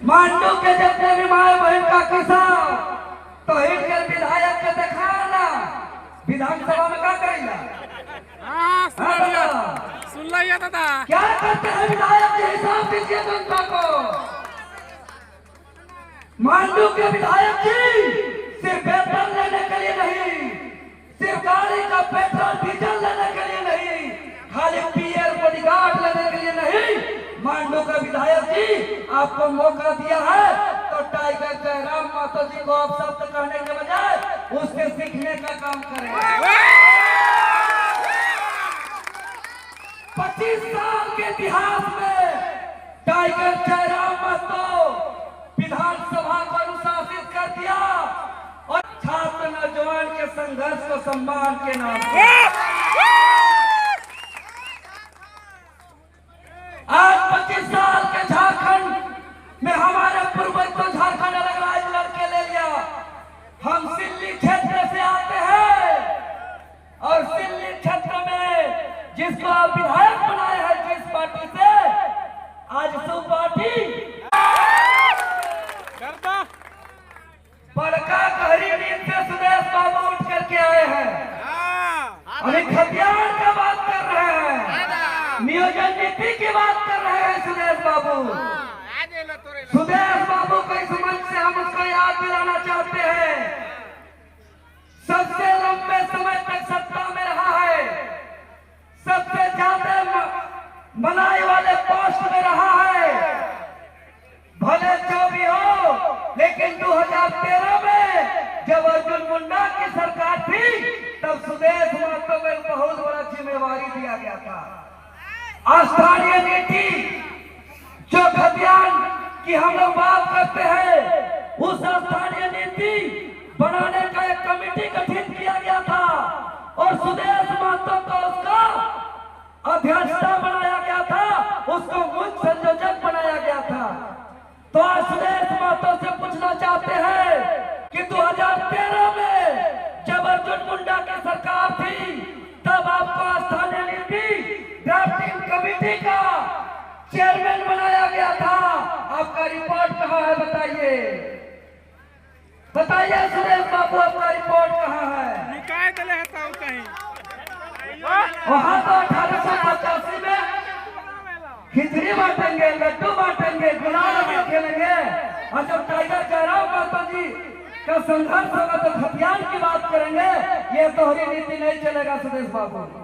मांडू के जितने भी माए बहन का किसान तो के विधायक के दिखाना विधानसभा में क्या करेगा? सुन लिया दादा। क्या करते हैं विधायक के हिसाब दीजिए जनता को। मांडू के विधायक जी सिर्फ वेतन लेने के लिए नहीं, सिर्फ गाड़ी का पेट्रोल डीजल लेने के लिए नहीं, खाली पीएल बॉडीगार्ड लेने के लिए नहीं, मांडू का विधायक जी आपको मौका दिया है तो टाइगर जयराम मातो जी को आप शब्द कहने के बजाय उससे सीखने का काम करें। 25 साल के इतिहास में टाइगर जयराम मातो विधानसभा को अनुशासित कर दिया और छात्र नौजवान के संघर्ष को सम्मान के नाम पर आज 25 साल के झारखंड में हमारे पूर्वज तो झारखंड अलग राज्य लड़के ले लिया। हम सिल्ली क्षेत्र से आते हैं और सिल्ली क्षेत्र में जिसको आप विधायक बनाए हैं जिस पार्टी से, आज सु पार्टी बड़का गहरी नींद से सुदेश बाबू उठ करके आए हैं। अभी खतियान का बात कर रहे हैं, नियोजन नीति की बात कर रहे हैं सुदेश बाबू। सुदेश बाबू को इस मंच से हम उसको याद दिलाना चाहते हैं, सबसे लंबे समय तक सत्ता में रहा है, सबसे ज्यादा मलाई वाले पोस्ट में रहा है। भले जो भी हो, लेकिन 2013 में जब अर्जुन मुंडा की सरकार थी तब सुदेश महतो को बहुत बड़ा जिम्मेवारी दिया गया था। स्थानीय नीति जो खतियान की हम लोग बात करते हैं, उस स्थानीय नीति बनाने का एक कमेटी गठित किया गया था और सुदेश महतो को उसका अध्यक्षता बनाया गया था, उसको मुख्य संयोजक बनाया गया था। तो आज सुदेश महतो से पूछना चाहते हैं कि 2013 में जब अर्जुन मुंडा की सरकार थी तब आपको स्थानीय नीति ड्राफ्टिंग कमेटी का चेयरमैन बनाया गया था, आपका रिपोर्ट कहाँ है बताइए, बताइए सुदेश बाबू आपका रिपोर्ट कहाँ है? निकाय दले है तो कहीं वहां तो 1885 में खिचड़ी बांटेंगे, लड्डू बांटेंगे, गुलाल अबीर खेलेंगे, और जब टाइगर जयराम मातो जी का संघर्ष होगा तो खतियान की बात करेंगे। ये दोहरी नीति नहीं चलेगा सुदेश बाबू।